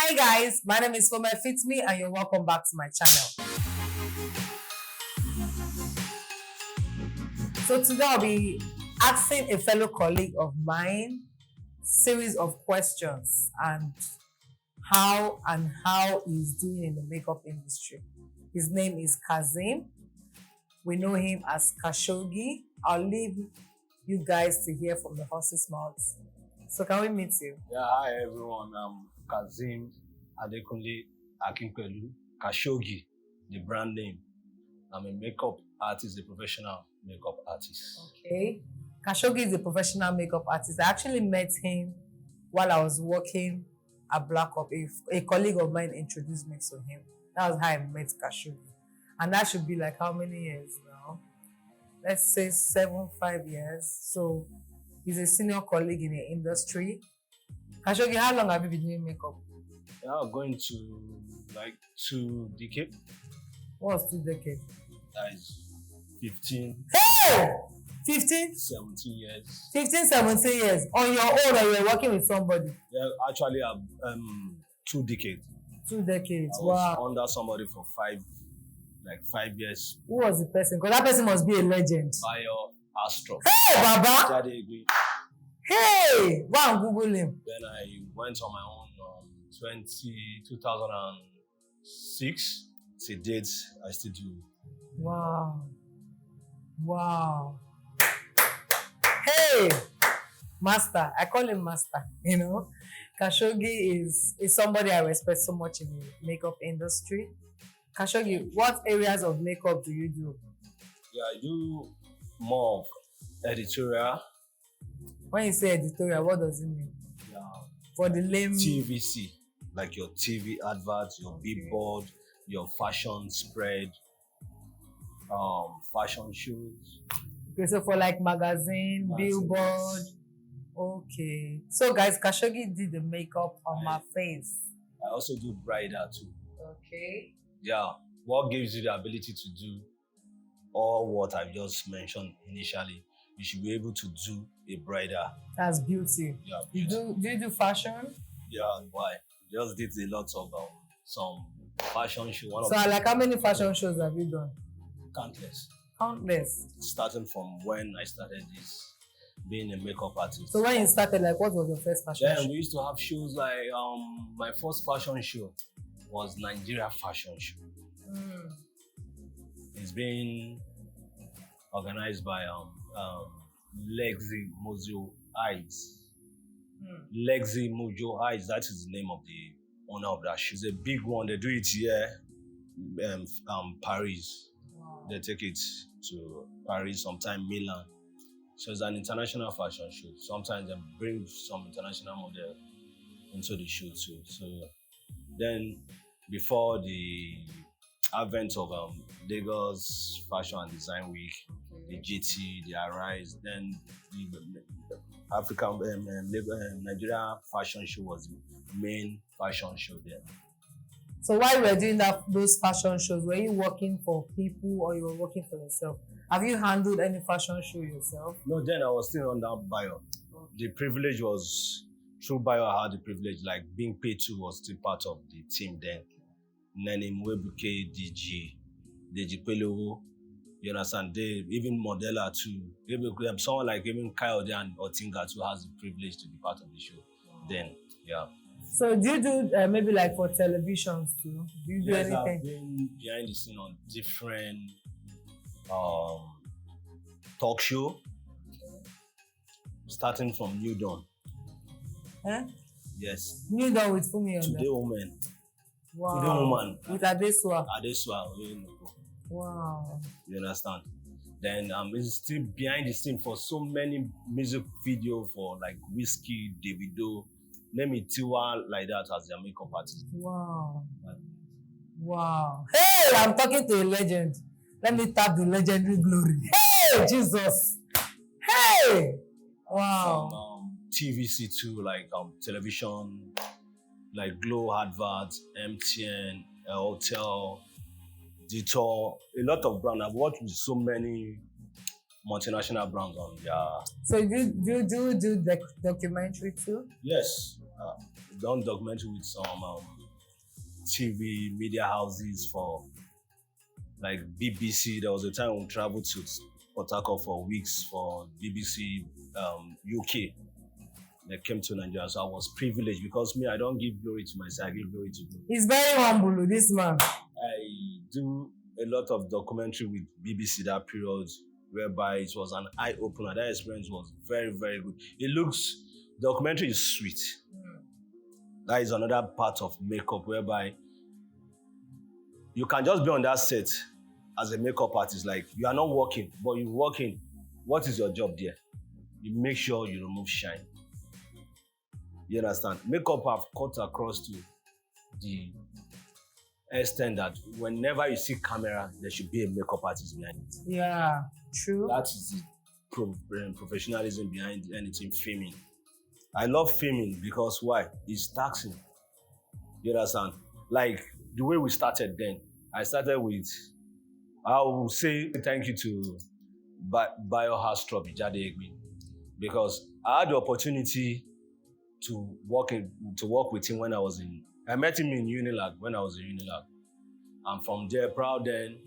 Hi guys, my name is Fomefitme and you're welcome back to my channel. So today I'll be asking a fellow colleague of mine series of questions and how he's doing in the makeup industry. His name is Kazim. We know him as Kashogy. I'll leave you guys to hear from the horse's mouth. So can we meet you? Yeah, hi everyone. I'm Kazim Adekunle Akinpelu. Kashogy, the brand name. I'm a makeup artist, a professional makeup artist. Okay. Kashogy is a professional makeup artist. I actually met him while I was working at Black Up. A colleague of mine introduced me to him. That was how I met Kashogy. And that should be like how many years now? Let's say 5 years. So he's a senior colleague in the industry. Kashogy, how long have you been doing makeup? Yeah, I'm going to like 2 decades. What's 2 decades? That is 15. Hey! 15? 17 years. 15, 17 years. On your own or you're working with somebody? Yeah, actually, 2 decades. 2 decades. I was Wow. under somebody for 5 years. Who was the person? Because that person must be a legend. Bio Astro. Hey, Baba! Then Hey! Go and Google him. I went on my own 2006. To date, I still do. Wow. Wow. Hey! Master. I call him Master, you know. Kashogy is somebody I respect so much in the makeup industry. Kashogy, what areas of makeup do you do? Yeah, I do more of editorial. When you say editorial, what does it mean? Yeah. For the lame... TVC, like your TV adverts, your billboard, your fashion spread, fashion shows. Okay, so for like magazine, billboard. Okay. So guys, Kashogy did the makeup on my face. I also do bridal too. Okay. Yeah. What gives you the ability to do all what I've just mentioned initially? You should be able to do a bridal. That's beauty. Yeah. Beauty. Do you do fashion? Yeah. Why? Just did a lot of some fashion show. So like how many fashion shows have you done? Countless. Countless. Starting from when I started this, being a makeup artist. So when you started, like what was your first fashion show? Then we used to have shows like my first fashion show was Nigeria fashion show. It's been organized by Lexi Mojo Eyes. Lexi Mojo Eyes, that is the name of the owner of that. She's a big one. They do it here, Paris. Wow. They take it to Paris, sometime Milan. So it's an international fashion show. Sometimes they bring some international model into the show too. So then, before the advent of Lagos Fashion and Design Week, the GT, the Arise, then the African Nigeria fashion show was the main fashion show there. So while you were doing those fashion shows, were you working for people or you were working for yourself? Have you handled any fashion show yourself? No, then I was still under Bio. The privilege was, through Bio I had the privilege, like being paid to was still part of the team then. Nene Mwebuke, DG Pelowo, you understand? They even Modella too. Even someone like even Kyle and Otinga too has the privilege to be part of the show. Then, yeah. So do you do maybe like for televisions too? Do you do anything? I've been behind the scene on different talk show, starting from New Dawn. Eh? Yes. New Dawn with Fumi on Today Woman. Wow. Today Woman. With Adesua. Wow. You understand? Then it's still behind the scene for so many music videos for like Whiskey, Davido, name it Tiwa like that as their makeup artist. Wow. Wow. Hey, I'm talking to a legend. Let me tap the legendary glory. Hey, Jesus. Hey. Wow. From TVC too, like television, like Glow adverts, MTN, Hotel, Detour, a lot of brands. I've worked with so many multinational brands on their... So do documentary too? Yes. done documentary with some TV media houses for like BBC. There was a time we traveled to Port Harcourt for weeks for BBC UK. They came to Nigeria, so I was privileged because me, I don't give glory to myself, I give glory to God. He's very humble, this man. I do a lot of documentary with BBC that period, whereby it was an eye opener. That experience was very, very good. Documentary is sweet. That is another part of makeup whereby you can just be on that set as a makeup artist. Like, you are not working, but you're working. What is your job there? You make sure you remove shine. You understand? Makeup have cut across to the extent that whenever you see camera, there should be a makeup artist behind it. Yeah, true. That is the professionalism behind anything filming. I love filming because why? It's taxing. You understand? Like the way we started then. I started with, I will say thank you to Biohas because I had the opportunity to work with him when I met him in Unilag when I was in Unilag. And from there, proud then.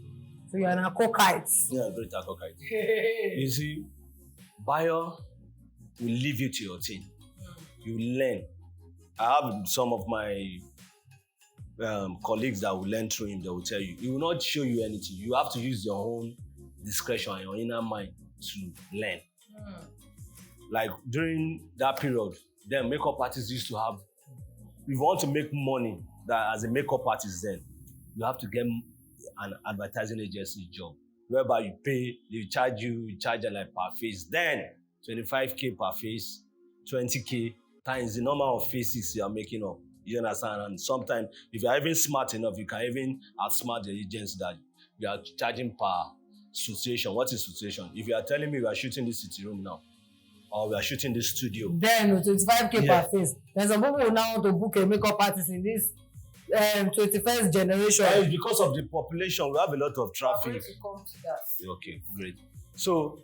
So you're an akokite. Yeah, great akokite. You see, Bio will leave you to your team. You learn. I have some of my colleagues that will learn through him. They will tell you, he will not show you anything. You have to use your own discretion and your inner mind to learn. Like during that period, then makeup artists used to have, if you want to make money that as a makeup artist then, you have to get an advertising agency job, whereby you charge like per face. Then 25K per face, 20K times the number of faces you are making up. You understand? And sometimes, if you are even smart enough, you can even outsmart the agents that you are charging per situation. What is situation? If you are telling me we are shooting this city room now, or we are shooting this studio. Then 25K per face. Then some people will now want to book a makeup artist in this 21st generation. It's because of the population. We have a lot of traffic. To come to that. Okay, great. So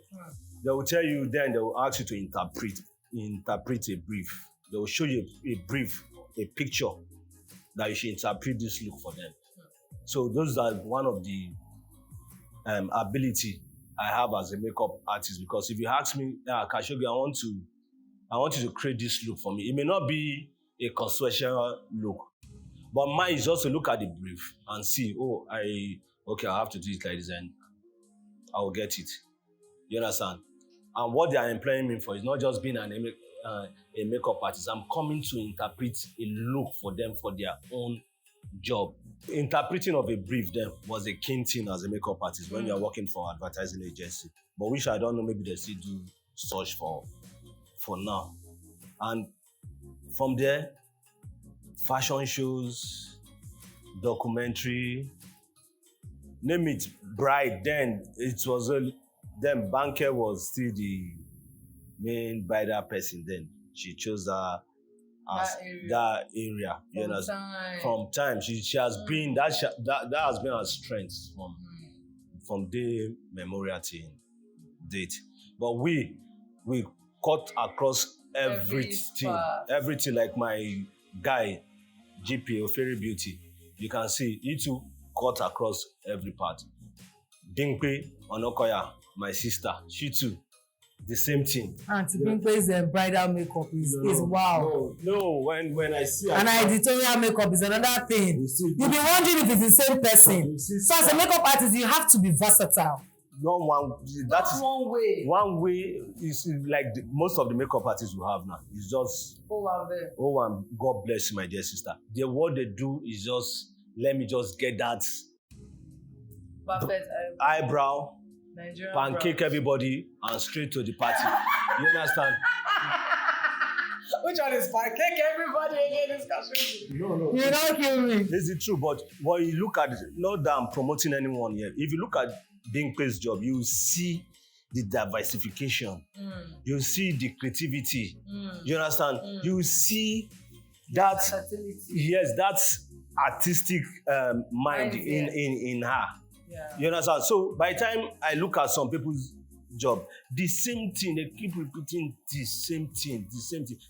they will tell you, then they will ask you to interpret a brief. They will show you a brief, a picture that you should interpret this look for them. So those are one of the ability I have as a makeup artist, because if you ask me, Kashogy, I want you to create this look for me. It may not be a consensual look, but mine is just to look at the brief and see, I have to do it like this and I will get it. You understand? And what they are employing me for is not just being a makeup artist. I'm coming to interpret a look for them for their own job. Interpreting of a brief then was a keen thing as a makeup artist when you are working for advertising agency. But which I don't know, maybe they still do search for now. And from there, fashion shows, documentary, name it, bride. Then it was then Banker was still the main bridal person. Then she chose that area. You know, from time she has been that has been her strength from day memorial till date. But we cut across everything. Like my guy GP Fairy Beauty, you can see he too cut across every part. Dinkpe Onokoya, my sister, she too, the same thing. Auntie Dinkpe's bridal makeup is wow. No, when I see her. And her editorial makeup is another thing. You'll be wondering if it's the same person. So as a makeup artist, you have to be versatile. One way. One way is like most of the makeup artists we have now. It's just and God bless you, my dear sister. What they do is just let me just get that perfect eyebrow, Nigerian pancake brown. Everybody, and straight to the party. You understand? Which one is pancake everybody again is Kashogy? No. You don't kill me. This is true, but when you look at it, not that I'm promoting anyone here. If you look at Dinkpe's job, you see the diversification. You see the creativity. You understand? You see that that's artistic mind in her. Yeah. You understand? So by the time I look at some people's job, the same thing, they keep repeating the same thing.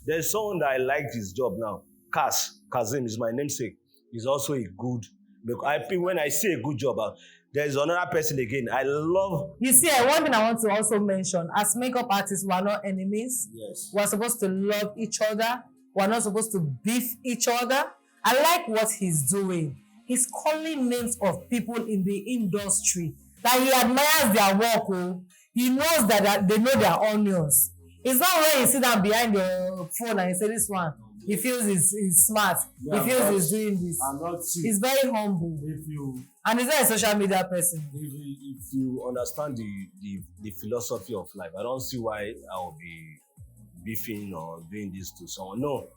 There's someone that I like his job now. Kazim is my namesake. He's also a good. Because I think when I say a good job, there's another person again. I love. You see, one thing I want to also mention: as makeup artists, we're not enemies. Yes. We're supposed to love each other. We're not supposed to beef each other. I like what he's doing. He's calling names of people in the industry. Like he admires their work. Oh. He knows that they know their onions. It's not when you sit down behind your phone and you say this one. He feels he's smart. Yeah, he feels he's doing this. I'm not sick. He's very humble. And he's not a social media person. If you understand the philosophy of life, I don't see why I'll be beefing or doing this to someone. No.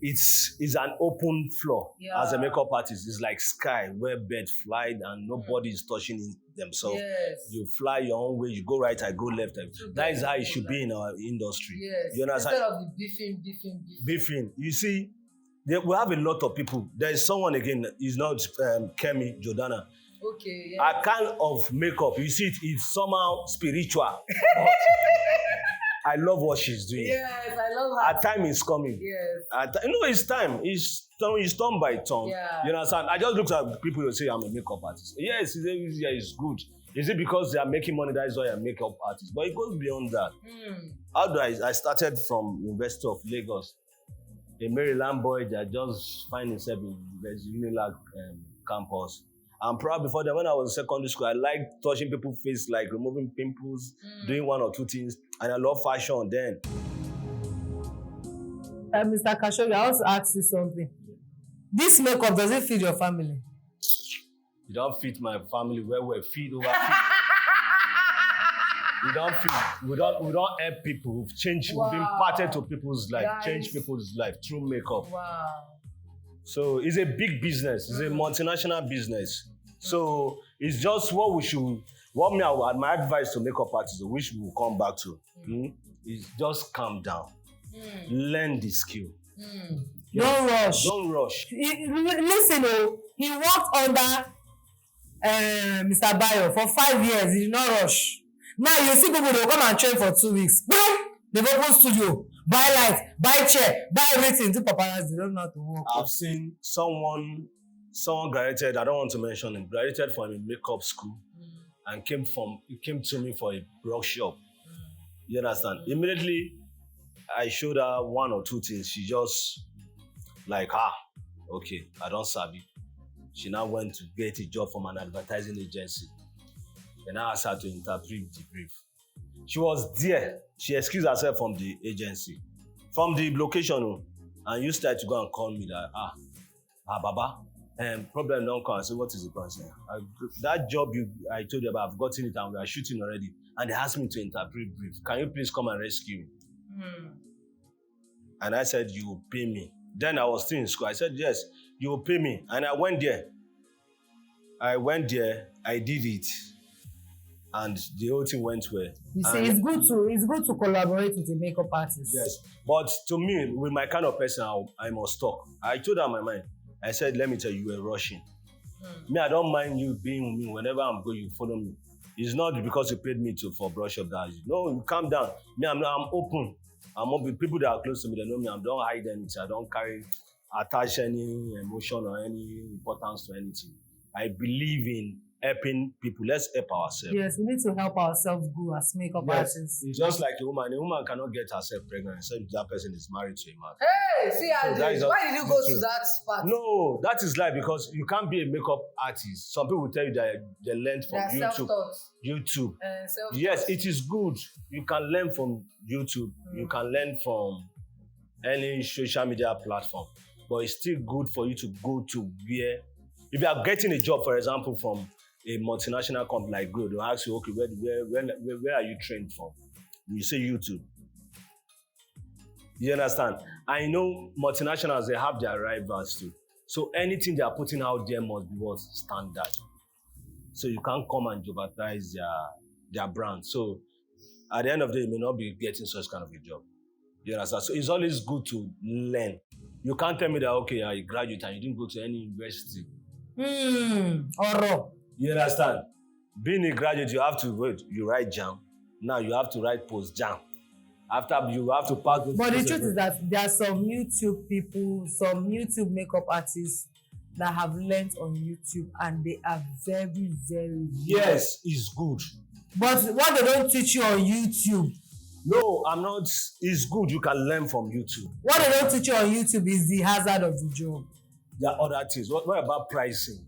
It's an open floor. Yeah. As a makeup artist, it's like sky where birds fly and nobody is touching themselves. Yes. You fly your own way, you go right, I go left. That is how it should be in our industry. Yes. You understand? Instead of the beefing. You see, we have a lot of people. There is someone again, he's not Kemi Jordana. Okay, yeah. A kind of makeup, you see it's somehow spiritual. I love what she's doing. Yes, I love her. Her time is coming. Yes. It's time. It's turn by turn. Yeah. You understand? I just look at people who say I'm a makeup artist. Yes, it's good. Is it because they are making money that is why I'm a makeup artist? But it goes beyond that. How do I started from University of Lagos, a Maryland boy that just find himself in the Unilag campus. I'm proud before that when I was in secondary school, I liked touching people's face, like removing pimples, doing one or two things, and I love fashion then. Mr. Kashogy, I want to ask you something. This makeup, does it feed your family? You don't feed my family where we feed over feed. We don't feed. We don't help people. We've changed. Wow. We've imparted to people's life, changed people's life through makeup. Wow. So it's a big business. It's a multinational business. So it's just what my advice to makeup artists, which we'll come back to, is just calm down. Learn the skill. Don't rush. Don't rush. Listen, he worked under Mr. Bayo for 5 years. He did not rush. Now you see people, they'll come and train for 2 weeks. They've opened studio, buy light, buy chair, buy everything, do paparazzi. They don't know how to work. I've seen someone graduated, I don't want to mention him, graduated from a makeup school and came to me for a workshop. You understand? Immediately, I showed her one or two things. She just like, okay, I don't sabi. She now went to get a job from an advertising agency. And I asked her to interpret the brief. She was there. She excused herself from the agency, from the location, and you started to go and call me that, Baba, problem don't come. I said, what is the problem? That job I told you about, I've gotten it and we are shooting already. And they asked me to interpret brief. Can you please come and rescue me? And I said, you will pay me. Then I was still in school. I said, yes, you will pay me. And I went there, I did it. And the whole thing went well. You see, it's good to collaborate with a makeup artist. Yes. But to me, with my kind of person, I must talk. I told her my mind. I said, let me tell you, you were rushing. Me, I don't mind you being with me. Whenever I'm going, you follow me. It's not because you paid me for brush up that. No, you calm down. Me, I'm open. I'm open. People that are close to me, they know me. I don't hide anything. I don't attach any emotion or any importance to anything. I believe in helping people. Let's help ourselves. Yes, we need to help ourselves grow as makeup artists. It's just like a woman. A woman cannot get herself pregnant except that person is married to a man. Hey, see, why did you go to that part? No, that is life because you can't be a makeup artist. Some people will tell you that they learned from YouTube. Yes, it is good. You can learn from YouTube. You can learn from any social media platform. But it's still good for you to go to where, if you are getting a job, for example, from a multinational company like Go, they'll ask you, okay, where are you trained from? You say YouTube. You understand? I know multinationals, they have their rivals too. So anything they are putting out there must be what? Standard. So you can't come and jeopardize their brand. So at the end of the day, you may not be getting such kind of a job. You understand? So it's always good to learn. You can't tell me that, okay, you're a graduate and you didn't go to any university. You understand? Being a graduate, you have to wait. You write JAM. Now you have to write post-JAM. After you have to pack those. But the truth is that there are some YouTube people, some YouTube makeup artists that have learned on YouTube, and they are very, very good. Yes, it's good. But what they don't teach you on YouTube. No, I'm not. It's good. You can learn from YouTube. What they don't teach you on YouTube is the hazard of the job. There are other things. What about pricing?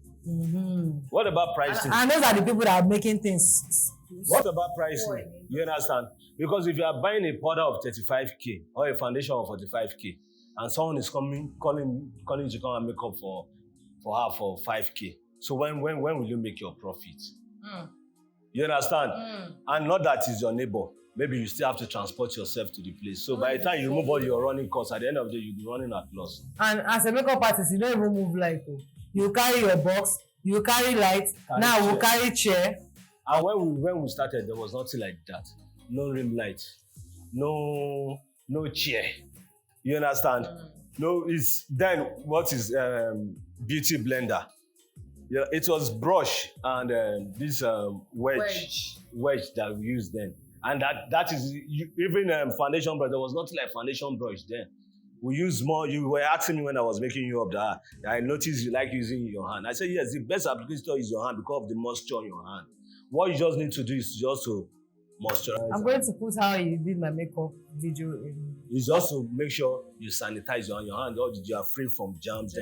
What about pricing? And those are the people that are making things. What about pricing? You understand? Because if you are buying a powder of 35k or a foundation of 45k, and someone is calling you to come and make up for her for 5k, so when will you make your profit? You understand? And not that is your neighbor. Maybe you still have to transport yourself to the place. So by the time you remove all your running costs, at the end of the day, you'll be running at loss. And as a makeup artist, you don't even move light. You carry your box, you carry light, now we'll carry chair. And when we started, there was nothing like that. No rim light, no chair. You understand? No, it's then what is beauty blender? Yeah, it was brush and this wedge that we used then. And that is even foundation brush. There was nothing like foundation brush then. We use more. You were asking me when I was making you up that I noticed you like using your hand. I said yes. The best application is your hand because of the moisture on your hand. What you just need to do is just to moisturize. I'm going to put how you did my makeup video in. It's just to make sure you sanitize your hand. Or you are free from germs.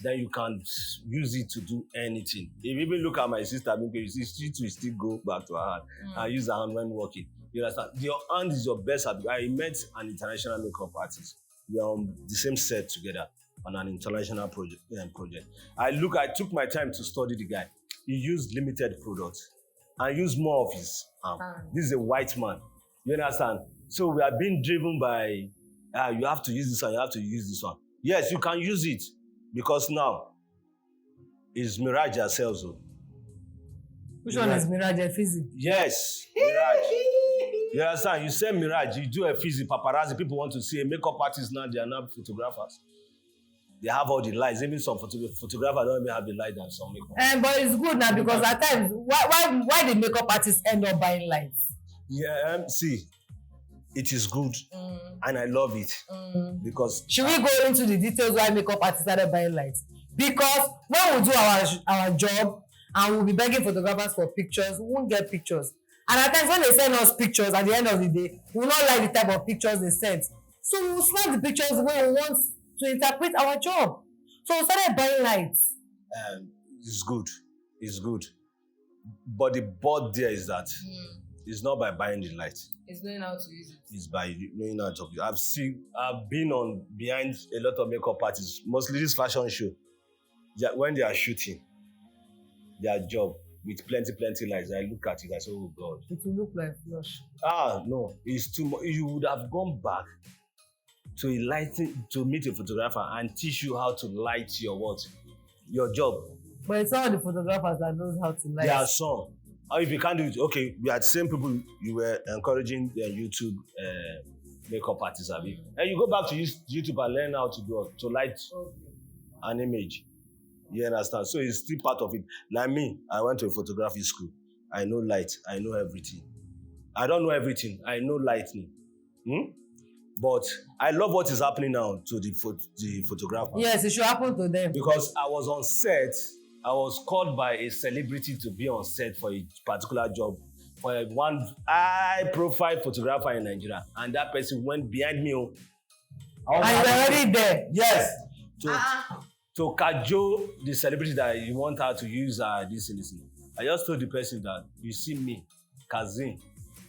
Then you can use it to do anything. If you even look at my sister, you see she will still go back to her hand and use her hand when working. You understand? Your hand is your best application. I met an international makeup artist. We are on the same set together on an international project. I took my time to study the guy. He used limited products and used more of his arm. This is a white man. You understand? So we are being driven by you have to use this one, you have to use this one. Yes, you can use it because now it's Mirage ourselves. Which one is Mirage? Fizzy? Yes, Mirage. You understand? You say Mirage, you do a fizzy, paparazzi, people want to see a makeup artist now, they are not photographers. They have all the lights. Even some photographers don't even have the light and some makeup. But it's good now because at times, why the makeup artists end up buying lights? Yeah, see, it is good and I love it because. Should we go into the details why makeup artists started buying lights? Because when we do our job and we'll be begging photographers for pictures, we won't get pictures. And at times when they send us pictures, at the end of the day, we will not like the type of pictures they sent. So we will snap the pictures the way we want to interpret our job. So we started buying lights. It's good. It's good. But the board there is that it's not by buying the light. It's knowing how to use it. It's by knowing how to use it. I've been behind a lot of makeup artists, mostly this fashion show. When they are shooting their job with plenty lights, I look at it, I say, oh God. It will look like flush. No, it's too much. You would have gone back to meet a photographer and teach you how to light your job. But it's not the photographers that knows how to light. There are some. Or if you can't do it, okay, we are the same people you were encouraging the YouTube makeup artists, and you go back to YouTube and learn how to light an image. You understand? So it's still part of it. Like me, I went to a photography school. I know light. I know everything. I don't know everything. I know lighting. But I love what is happening now to the photographer. Yes, it should happen to them. Because I was on set. I was called by a celebrity to be on set for a particular job for one high-profile photographer in Nigeria. And that person went behind me. And you're already there? Yes. To cajole the celebrity that you want her to use this and this. I just told the person that, you see me, Kazim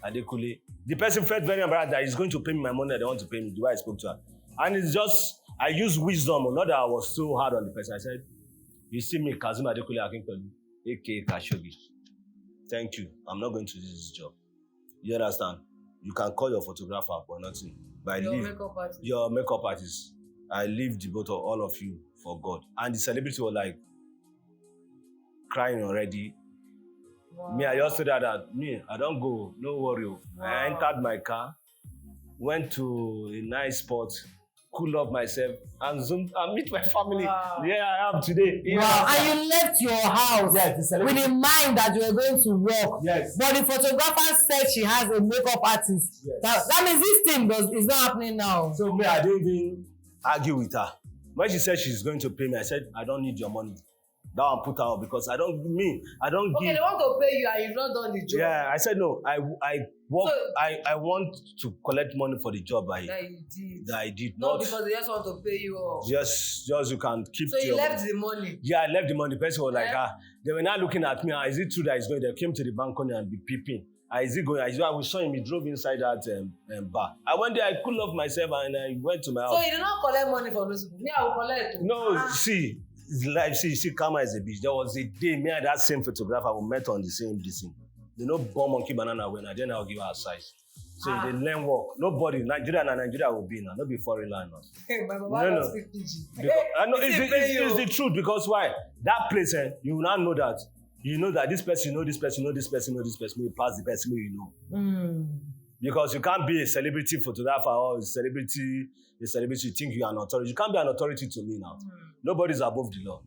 Adekule. The person felt very embarrassed that he's going to pay me my money that they want to pay me, the way I spoke to her. And it's just, I used wisdom, not that I was so hard on the person. I said, you see me, Kazim Adekule Akinpelu, aka Kashogy. Thank you. I'm not going to do this job. You understand? You can call your photographer for nothing. But your makeup artist. I leave the both of all of you for God. And the celebrity was like crying already. Wow. Me, I just said that I don't go, no worry. Wow. I entered my car, went to a nice spot, cool off myself and zoom and meet my family. Wow. Yeah, I am today. Yeah. Wow, and you left your house with the mind that you were going to work. Yes. But the photographer said she has a makeup artist. Yes. That means this thing is not happening now. So me, I didn't even argue with her. When she said she's going to pay me, I said, I don't need your money. That one put her off because I don't Okay, give. they want to pay you and you've not done the job. Yeah, I said no. I work. So- I want to collect money for the job That you did. that I did. No, Not because they just want to pay you off. just you can keep. So you left the money. Yeah, I left the money. The person was like, Yeah. they were not looking at me. Is it true that he's going? They came to the balcony and be peeping. Is it going? We saw him. He drove inside that bar. I went there. I cooled off myself and I went to my house. So you did not collect money from those people. Me, I will collect. No, see, it's like see, karma is a bitch. There was a day me and that same photographer we met on the same thing. They know bomb monkey banana when I then I'll give her a size. So they learn work. Nobody, Nigeria will be now. Not be foreign landlords. My Baba No. does speak PG. I know it's the truth because why? That place, you will not know that. You know that this person, this person, this person, this person, you pass the person you know. Because you can't be a celebrity photographer or a celebrity, you think you are an authority. You can't be an authority to me now. Nobody's above the law.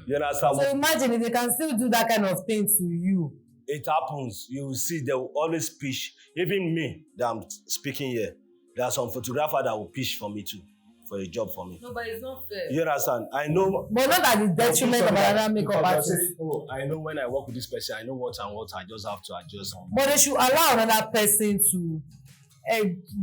You understand? So imagine if they can still do that kind of thing to you. It happens. You will see they will always pitch. Even me, that I'm speaking here, there are some photographers that will pitch for me too, for a job for me. No, but it's not fair. You understand? I know. But not at the detriment of another makeup artist. Oh, I know when I work with this person, I know what and what I just have to adjust. But they should allow another person to.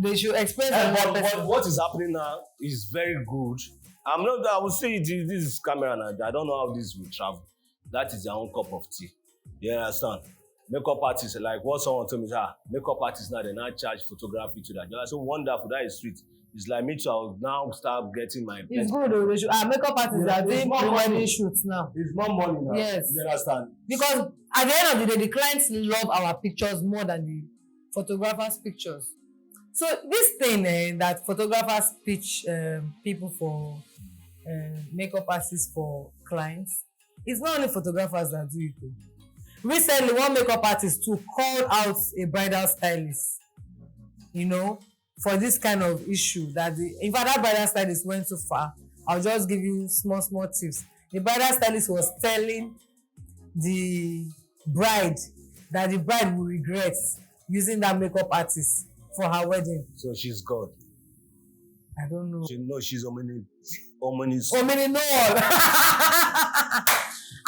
They should express another person. What is happening now is very good. I will say this is camera now. I don't know how this will travel. That is their own cup of tea. You understand? Makeup artists, like what someone told me, makeup artists now, they now charge photography to that. They're so wonderful, that is sweet. It's like me too, I'll now start getting my... It's good though, they should, makeup artists are doing pre-wedding shoots now. It's more money now. Yes. You understand? Because at the end of the day, the clients love our pictures more than the photographers' pictures. So this thing that photographers pitch people for makeup artists for clients, it's not only photographers that do it though. Recently, one makeup artist too called out a bridal stylist, for this kind of issue. In fact, that bridal stylist went too far. I'll just give you small tips. The bridal stylist was telling the bride that the bride will regret using that makeup artist for her wedding. So she's God. I don't know. She knows she's Omini no.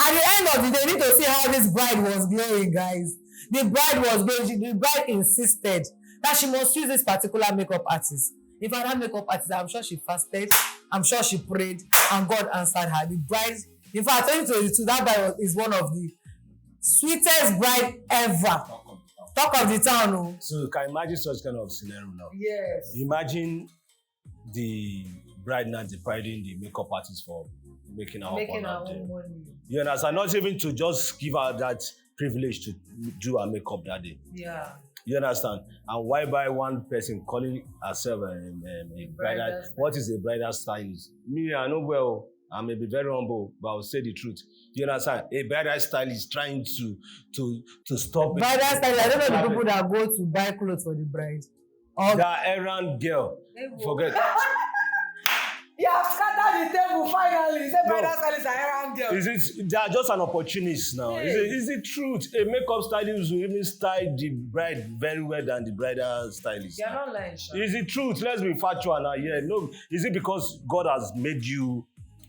At the end of the day, you need to see how this bride was glowing, guys. The bride was glowing. The bride insisted that she must use this particular makeup artist. In fact, that makeup artist, I'm sure she fasted, I'm sure she prayed, and God answered her. The bride, in fact, 2022, that bride is one of the sweetest bride ever. Talk of the town, no? So you can imagine such kind of scenario now. Yes. Imagine the bride now depriving the makeup artist for making her own money. You understand? Not even to just give her that privilege to do her makeup that day. Yeah. You understand? And why by one person calling herself a bridal? What is a bridal stylist? Me, I know well. I may be very humble, but I'll say the truth. You understand? A bridal stylist trying to stop. Bridal stylist. I don't know the people that go to buy clothes for the bride. That errand girl. Forget. You have scattered the table finally. Say bridal stylist are errand girl. They are just an opportunist now. Hey. Is it truth? A makeup stylist will even style the bride very well than the bridal stylist. You're not lying, Sean. Is it truth? Let's be factual now. Yeah, no. Is it because God has made you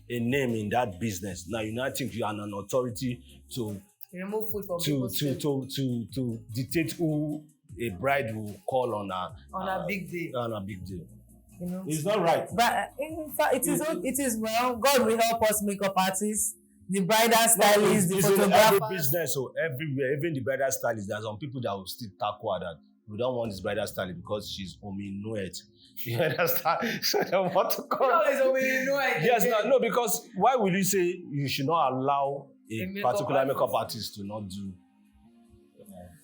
a name in that business? Now you now think you are an authority to remove food from to dictate who a bride will call on a big day. On a big day. It's not right. But in fact, it is well. God will help us makeup artists, the bridal stylists, the photographers. In every business, so everywhere, even the bridal stylist, there are some people that will still tackle that. We don't want this bridal stylist because she's ominoet. You understand? So they want to call. No, it's ominoet. Yes, no, because why will you say you should not allow a particular makeup artist to not do?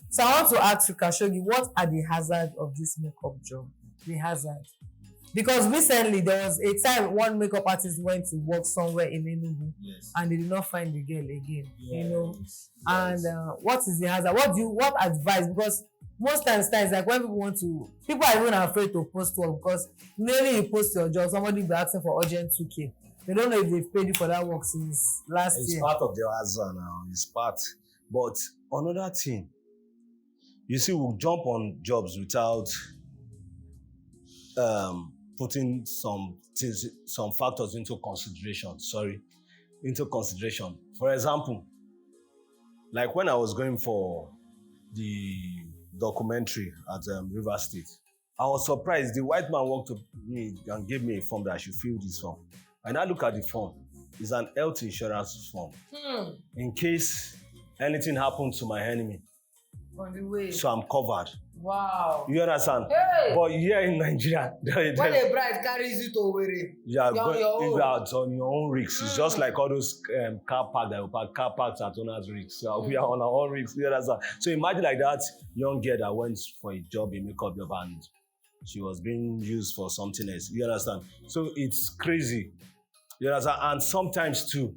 So I want to ask you, Kashogy, what are the hazards of this makeup job? The hazard. Because recently there was a time one makeup artist went to work somewhere in Enugu, Yes. and they did not find the girl again. You know, Yes. and what is the hazard? What advice? Because most times like when people are even afraid to post work because maybe you post your job, somebody be asking for urgent 2K. They don't know if they've paid you for that work since last It's year. part of the answer now. It's part. But another thing, you see, we'll jump on jobs without putting some things, some factors into consideration. For example, like when I was going for the documentary at River State, I was surprised. The white man walked to me and gave me a form that I should fill this form. And I look at the form. It's an health insurance form. In case anything happened to my enemy. On the way. So I'm covered. Wow. You understand? Hey! But here in Nigeria, when a bride carries you to Owerri, you're on your own risks. It's just like all those car parks at owner's risks. So we are on our own risks. You understand? So imagine like that young girl that went for a job, a makeup job, and she was being used for something else. You understand? So it's crazy. You understand? And sometimes too,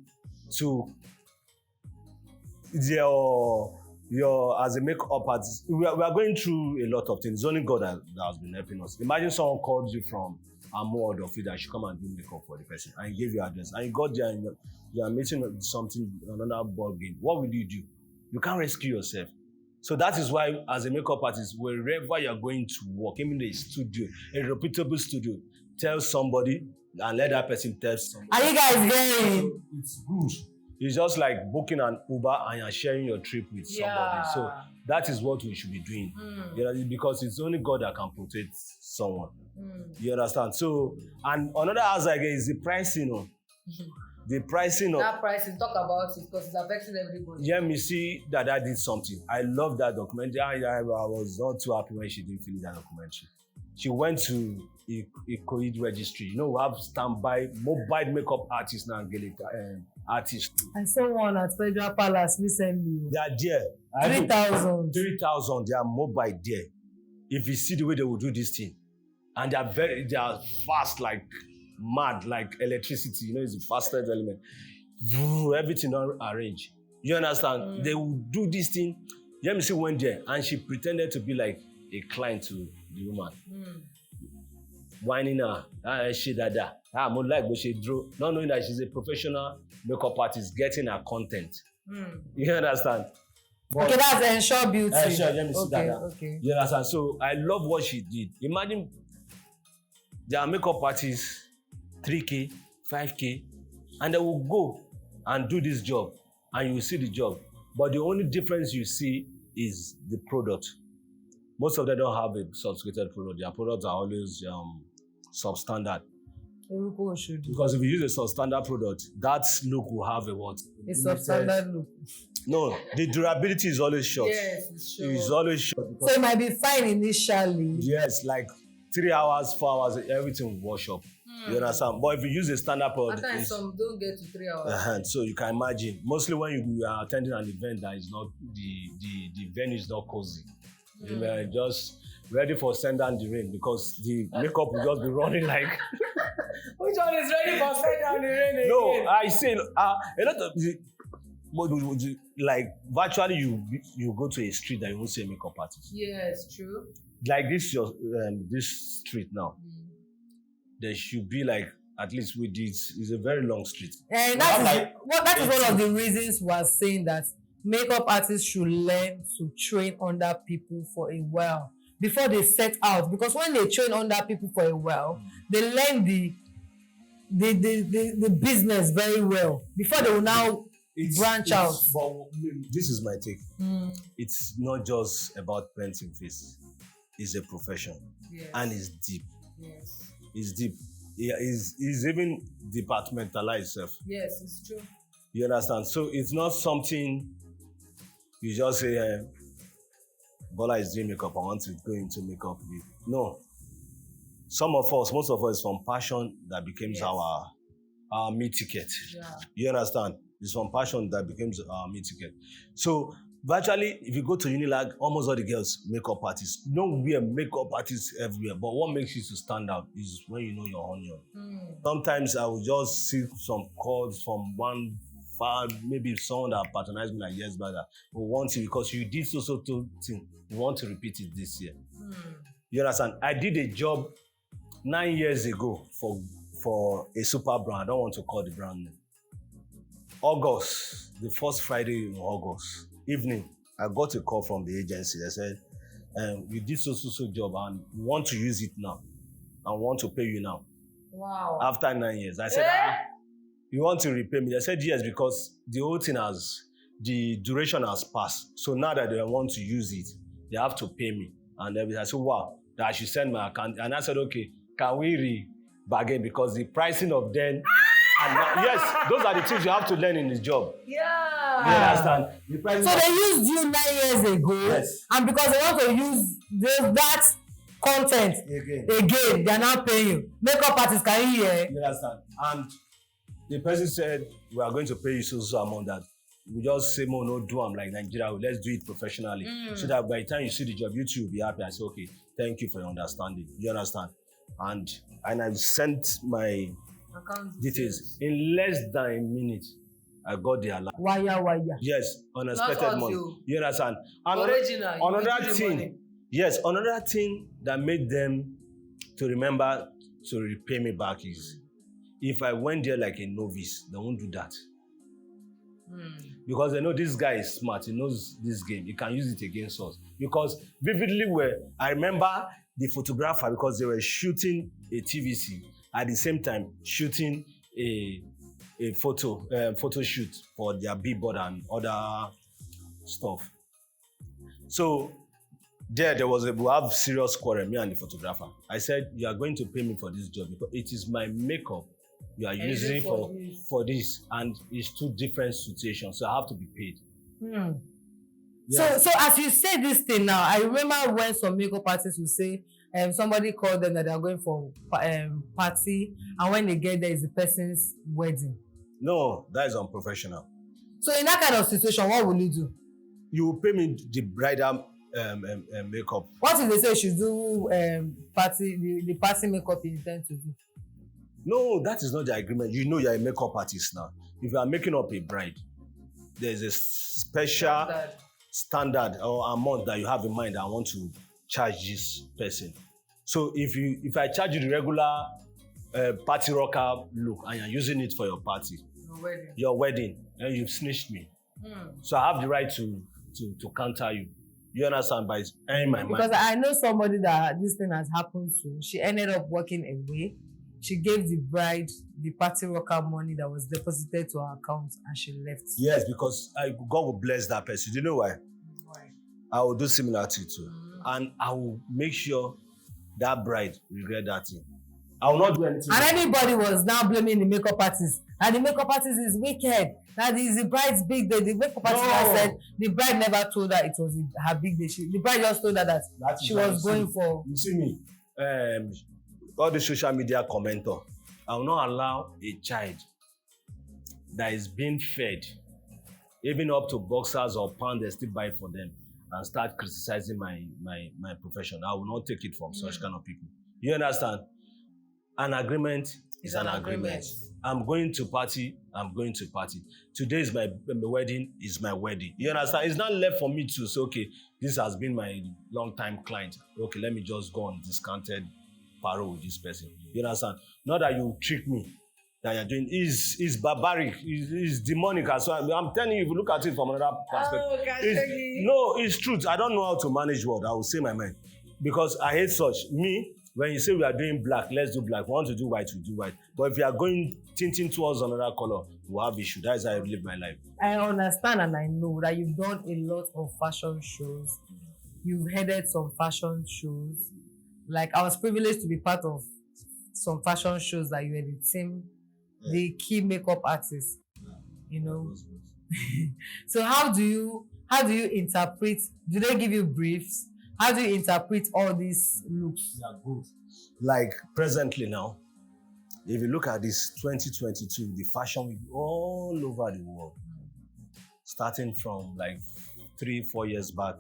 your as a makeup artist, we are going through a lot of things. It's only God that has been helping us. Imagine someone called you from Amor or that should come and do makeup for the person, and he gave you address, and you got there and you are meeting something, another ball game. What will you do? You can't rescue yourself. So that is why, as a makeup artist, wherever you are going to work, even in a studio, a reputable studio, tell somebody and let that person tell somebody. Are you guys going? It's good. It's just like booking an Uber and you're sharing your trip with somebody. So that is what we should be doing. You know, because it's only God that can protect someone. You understand? So, and another aspect is the pricing. The pricing of that pricing, talk about it because it's affecting everybody. Yeah, me see that I did something. I love that documentary. I was not too happy when she didn't finish that documentary. She went to a COVID registry. You know, we have standby mobile makeup artists now, artists. I saw one at Federal Palace recently. They are there. 3,000. 3,000. They are mobile there. If you see the way they will do this thing, and they are fast like mad, like electricity. You know, it's the fastest element. Everything arranged. You understand? They will do this thing. Let me see one there, and she pretended to be like a client to the woman. Whining her, I'm like but she drew, not knowing that she's a professional makeup artist getting her content. You understand? But okay, that's Ensure Beauty. Ensure, let me see that. Okay. You understand? So I love what she did. Imagine there are makeup artists, 3K, 5K, and they will go and do this job, and you will see the job. But the only difference you see is the product. Most of them don't have a sophisticated product. Their products are always substandard. Because if you use a substandard product, that look will have a what? A substandard look. No, the durability is always short. Yes, it's short. It's always short. So it might be fine initially. Yes, like 3 hours, 4 hours, everything will wash up. You understand? But if you use a standard product, sometimes some don't get to 3 hours. So you can imagine. Mostly when you are attending an event that is not the venue is not cozy. You are just ready for send down the rain because the makeup will just be running like. Which one is ready for send down the rain again? No, I say a lot of like virtually you go to a street that you won't see a makeup artist. Yes, true. Like this street now, there should be like at least with this. It's a very long street. And that is one of the reasons we are saying that makeup artists should learn to train under people for a while before they set out. Because when they train under people for a while, they learn the business very well before they will now branch out. But this is my take. It's not just about painting face. It's a profession, and it's deep. Yes, it's deep. It's even departmentalized. Yes, it's true. You understand? So it's not something you just say, Bola is doing makeup, I want to go into makeup. No. Most of us, from passion that becomes our meal ticket. Yeah. You understand? It's from passion that becomes our meal ticket. So Virtually, if you go to Unilag, almost all the girls makeup artists. You don't wear makeup artists everywhere, but what makes you to stand out is when you know your onion. Sometimes I will just see some calls from one far, maybe someone that patronized me like years back that will want you because you did so thing. You want to repeat it this year. You understand? I did a job 9 years ago for a super brand. I don't want to call the brand name. August, the first Friday in August evening, I got a call from the agency. They said, you did so job and we want to use it now and want to pay you now. Wow. After 9 years. I said, you want to repay me? They said, yes, because the whole thing the duration has passed. So now that they want to use it, they have to pay me. And I said, wow, that I should send my account. And I said, okay, can we bargain? Because the pricing of then, and now, yes, those are the things you have to learn in this job. Yeah. You understand? So they used you 9 years ago, yes. And because they want to use that content again, they are now paying you. Makeup artists, can you hear? You understand? And the person said, we are going to pay you so amount that we just say, no, do I'm like Nigeria, let's do it professionally. So that by the time you see the job, you too will be happy. I say, okay, thank you for your understanding. You understand? And I sent my account details. In less than a minute, I got the alert. Wire. Yes, unexpected money. You understand? And original. Another thing, yes, another thing that made them to remember to repay me back is if I went there like a novice, they won't do that. Because they know this guy is smart, he knows this game, he can use it against us. Because vividly I remember the photographer because they were shooting a TVC at the same time shooting a photo shoot for their billboard and other stuff. So there was we have serious quarrel, me and the photographer. I said, you are going to pay me for this job because it is my makeup you are using for this, and it's two different situations, so I have to be paid. So as you say this thing now, I remember when some makeup artists would say somebody called them that they are going for party, and when they get there, it's the person's wedding. No, that is unprofessional. So in that kind of situation, what will you do? You will pay me the bridal makeup. What if they say you should do the party makeup you intend to do? No, that is not the agreement. You know you're a makeup artist now. If you are making up a bride, there's a special standard or amount that you have in mind that I want to charge this person. So if I charge you the regular party rocker look and you're using it for your party, your wedding, and you've snitched me. So I have the right to counter you. You understand? By earning my money. Because I know somebody that this thing has happened to. She ended up walking away. She gave the bride the party rocker money that was deposited to her account and she left. Yes, because God will bless that person. Do you know why? Why? I will do similar to you too. And I will make sure that bride regret that thing. I will not do anything. And everybody was now blaming the makeup artist. And the makeup artist is wicked. That is the bride's big day. The makeup artist said the bride never told her it was her big day. The bride just told her that she was going for. You see me, all the social media commenter, I will not allow a child that is being fed, even up to boxers or pound, they still buy for them, and start criticizing my profession. I will not take it from such kind of people. You understand? An agreement is an agreement. I'm going to party, I'm going to party. Today is my wedding, is my wedding. You understand? It's not left for me to say, okay, this has been my long-time client. Okay, let me just go on discounted parole with this person. You understand? Not that you trick me, that you're doing is barbaric, is demonic as well. I'm telling you, if you look at it from another perspective. It's truth. I don't know how to manage word. I will say my mind. Because I hate such. Me, when you say we are doing black, let's do black. We want to do white, we do white. But if you are going tinting towards another color, we'll have issue. That is how I live my life. I understand and I know that you've done a lot of fashion shows. You've headed some fashion shows. Like, I was privileged to be part of some fashion shows that you were the team, the key makeup artist, you know. So how do you interpret, do they give you briefs? How do you interpret all these looks? They are good. Like presently now, if you look at this 2022, the fashion week all over the world, starting from like 3-4 years back,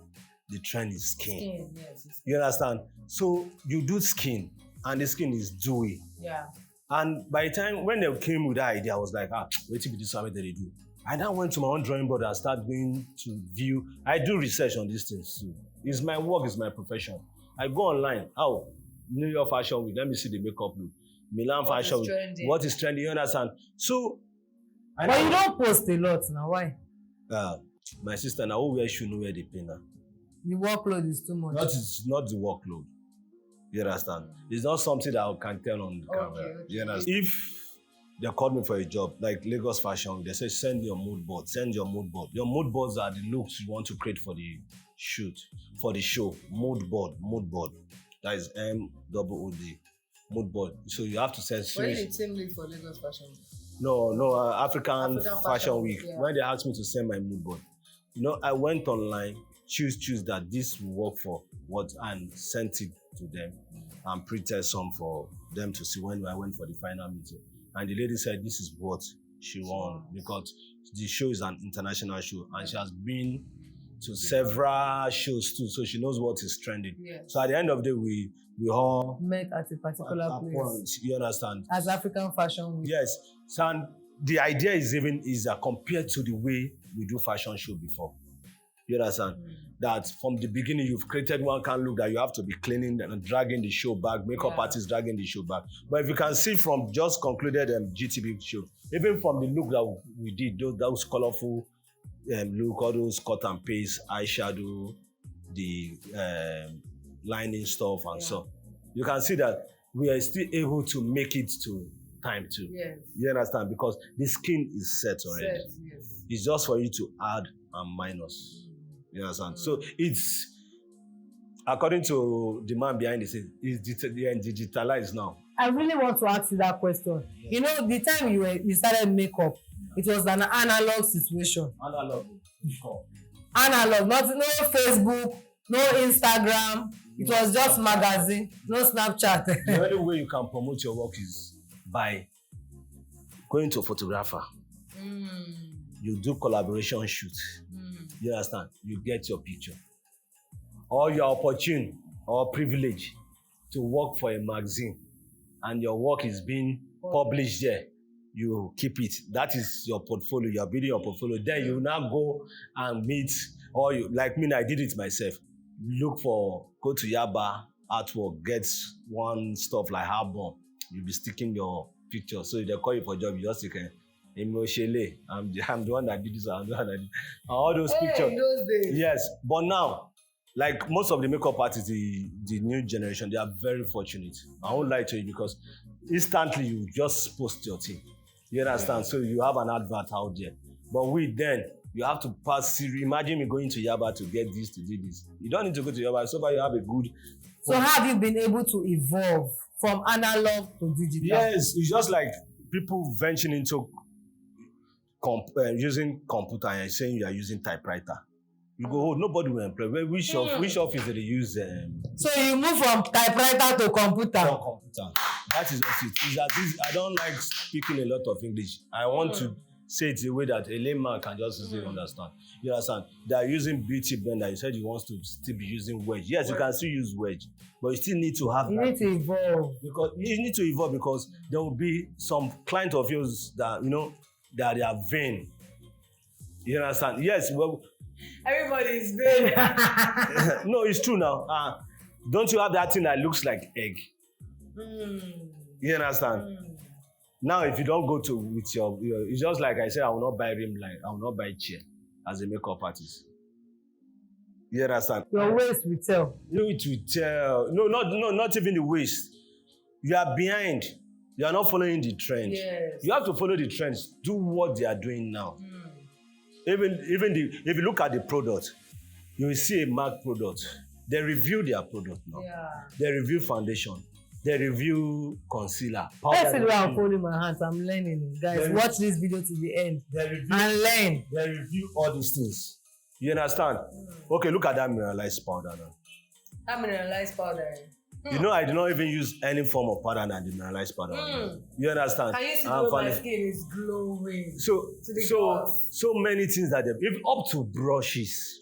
the trend is skin. Skin, yes. You understand? So you do skin, and the skin is dewy. Yeah. And by the time when they came with that idea, I was like, wait till this what they do. I now went to my own drawing board and started going to view. I do research on these things too. It's my work, it's my profession. I go online. New York Fashion Week. Let me see the makeup look. Milan Fashion Week. What is trending? You understand? So, but you don't post a lot now. Why? My sister now where she know where they pay now. The workload is too much. Not the workload. You understand? It's not something that I can tell on the camera. Okay. You understand? If they called me for a job like Lagos Fashion Week, they say send your mood board. Send your mood board. Your mood boards are the looks you want to create for the shoot, for the show. Mood board. That is MOOD. Mood board. So you have to send. When did the team lead for Lagos Fashion Week? No, African Fashion Week. Yeah. When they asked me to send my mood board, I went online, choose that this will work for what, and sent it to them and printed some for them to see when I went for the final meeting. And the lady said this is what she wants because the show is an international show and she has been to several shows too, so she knows what is trending. Yeah. So at the end of the day, we all met at a particular place. Point, you understand? As African Fashion Week. Yes. So and the idea is compared to the way we do fashion show before. You understand? That from the beginning you've created one kind of look that you have to be cleaning and dragging the show back, makeup artists dragging the show back. But if you can see from just concluded GTB show, even from the look that we did, those colorful look, all those cut and paste, eyeshadow, the lining stuff and so, you can see that we are still able to make it to time too. Yes. You understand? Because the skin is set already. Yes. It's just for you to add and minus. You understand? So it's, according to the man behind the scene, it's digitalized now. I really want to ask you that question. You know, the time you started makeup, it was an analog situation. Analog, no Facebook, no Instagram. It was just magazine, no Snapchat. The only way you can promote your work is by going to a photographer. You do collaboration shoot. You understand? You get your picture. Or you're opportune or privileged to work for a magazine and your work is being published there. You keep it. That is your portfolio. You're building your portfolio. Then you now go and meet, or you, like me, I did it myself. Go to Yaba, artwork, get one stuff like album. You'll be sticking your picture. So if they call you for a job, you just stick emotionally. I'm the one that did this, I'm the one that did all those pictures. In those days. Yes, but now, like most of the makeup artists, the new generation, they are very fortunate. I won't lie to you because instantly you just post your thing. You understand? So you have an advert out there. But you have to pass through. Imagine me going to Yaba to get this, to do this. You don't need to go to Yaba. So far you have a good. So how have you been able to evolve from analog to digital? Yes, it's just like people venturing into using computer and saying you are using typewriter. You go, nobody will employ. Which office did they use? So you move from typewriter to computer. That is it. I don't like speaking a lot of English. I want to say it in a way that a layman can just easily understand. You understand? They are using beauty blender. You said you want to still be using wedge. Yes, you can still use wedge, but you still need to have. You need to evolve. Because you need to evolve because there will be some client of yours that that they are vain. You understand? Yes. Well, everybody is vain. No, it's true now. Don't you have that thing that looks like egg? You understand? Now, if you don't go with your, it's just like I said, I will not buy rim light, I will not buy chair as a makeup artist. You understand? Your waist will tell. It will tell. No, not even the waist. You are behind. You are not following the trend. Yes. You have to follow the trends. Do what they are doing now. Even if you look at the product, you will see a MAC product. They review their product now. Yeah. They review foundation. They review concealer. Let's see where I'm folding my hands. I'm learning. Guys, watch this video to the end and learn. They review all these things. You understand? Okay, look at that mineralized powder now. That mineralized powder. You know, I do not even use any form of powder and demineralized powder. You understand? Can you see my skin is glowing? So many things that if up to brushes.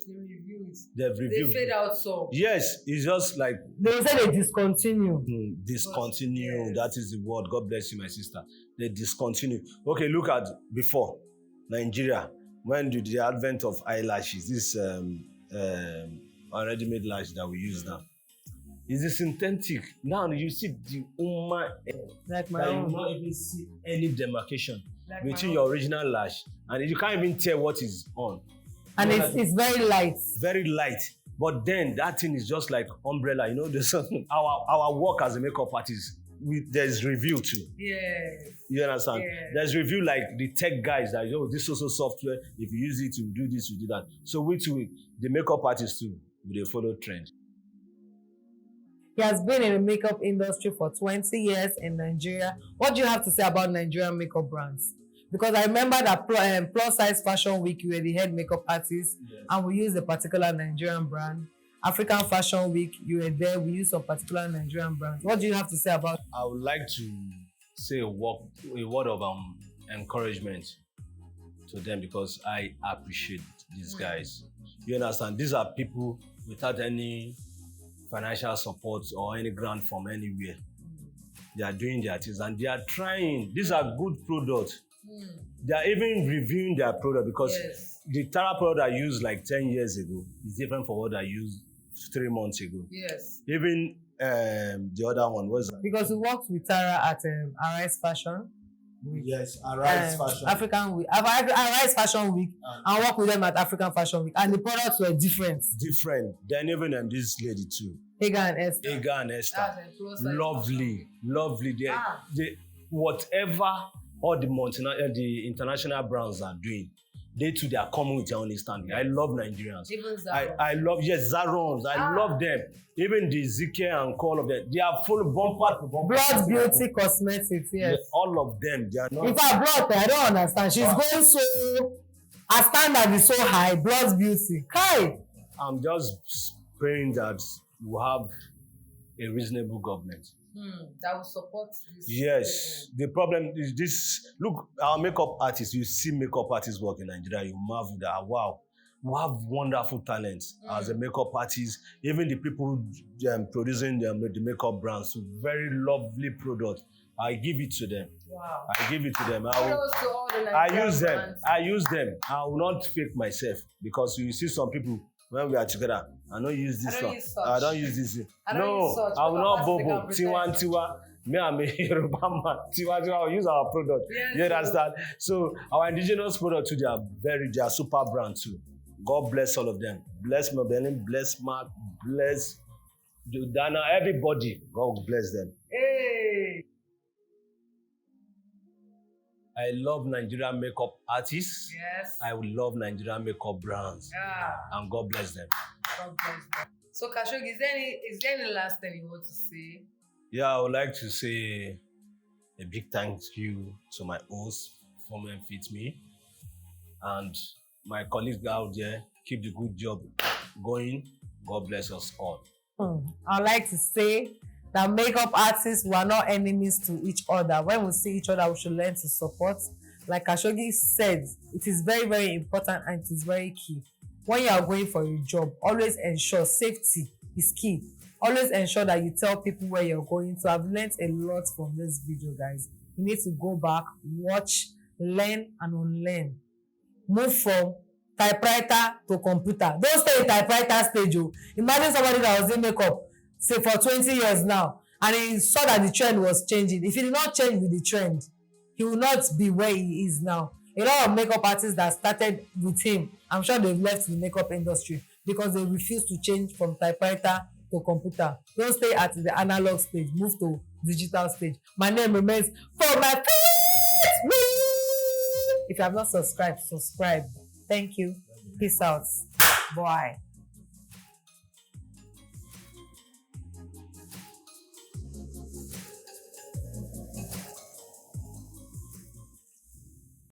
They've reviewed. They fade out some. Yes, it's just like they say they discontinue. Discontinue. Yes. That is the word. God bless you, my sister. They discontinue. Okay, look at before Nigeria, when the advent of eyelashes, this ready-made lash that we use now. Is it synthetic? Now you see the like my own. You not even see any demarcation like between your original lash, and you can't even tell what is on. And it's very light. Very light. But then that thing is just like umbrella. You know, our work as a makeup artist, there's review too. Yeah. You understand? Yeah. There's review like the tech guys that, this is also software. If you use it, you do this, you do that. So we too, the makeup artists too, they follow trend. He has been in the makeup industry for 20 years in Nigeria. What do you have to say about Nigerian makeup brands? Because I remember that Plus Size Fashion Week, you were the head makeup artist, yes. And we used a particular Nigerian brand. African Fashion Week, you were there, we used some particular Nigerian brands. What do you have to say about it? I would like to say a word of encouragement to them because I appreciate these guys. You understand? These are people without any financial support or any grant from anywhere. They are doing their things and they are trying. These are good products. They are even reviewing their product because the Tara product I used like 10 years ago is different from what I used 3 months ago. Yes. Even the other one was because we worked with Tara at Arise Fashion Week. Yes, Arise Fashion African Week. Arise Fashion Week and work with them at African Fashion Week, and the products were different. Then even this lady too. Ega and Esther. Lovely. They whatever all the international brands are doing, they too, they are coming with their understanding. Yes. I love Nigerians. Even Zaron. I love, Zarons. I love them. Even the ZK and all of them. They are full bumper to bumper. Blood Beauty Cosmetics, yes. All of them. They are not. In fact, Blood, I don't understand. She's going so, her standard is so high. Blood Beauty. Kai. I'm just praying that we have a reasonable government. That will support this. Yes. The problem is this. Look, our makeup artists, you see makeup artists work in Nigeria, you marvel that, wow, we have wonderful talents as a makeup artist. Even the people producing the makeup brands, very lovely products. I give it to them. Wow. I give it to them. I use them. I use them. I will not fake myself because you see some people, when we are together, I don't use this one. I don't use this. No, I will not bobo. Tiwa. Me and me Yoruba man. Tiwa. I will use our product. Yes, you understand? So our indigenous product too, they are super brand too. God bless all of them. Bless Mabelin, bless Mark, bless Dana, everybody. God bless them. Hey. I love Nigerian makeup artists. Yes. I would love Nigerian makeup brands. Yeah. And God bless them. God bless them. So Kashogy, is there any last thing you want to say? Yeah, I would like to say a big thank you to my host, Fomefitme, and my colleagues out there. Keep the good job going. God bless us all. I'd like to say that makeup artists were not enemies to each other. When we see each other, we should learn to support. Like Kashogy said, it is very, very important and it is very key. When you are going for a job, always ensure safety is key. Always ensure that you tell people where you're going. So I've learned a lot from this video, guys. You need to go back, watch, learn, and unlearn. Move from typewriter to computer. Don't stay in typewriter stage. Imagine somebody that was in makeup, say for 20 years now, and he saw that the trend was changing. If he did not change with the trend, he will not be where he is now. A lot of makeup artists that started with him, I'm sure they've left the makeup industry because they refuse to change from typewriter to computer. Don't stay at the analog stage, move to digital stage. My name remains Fomefitme. If you have not subscribed, subscribe. Thank you. Peace out. Bye.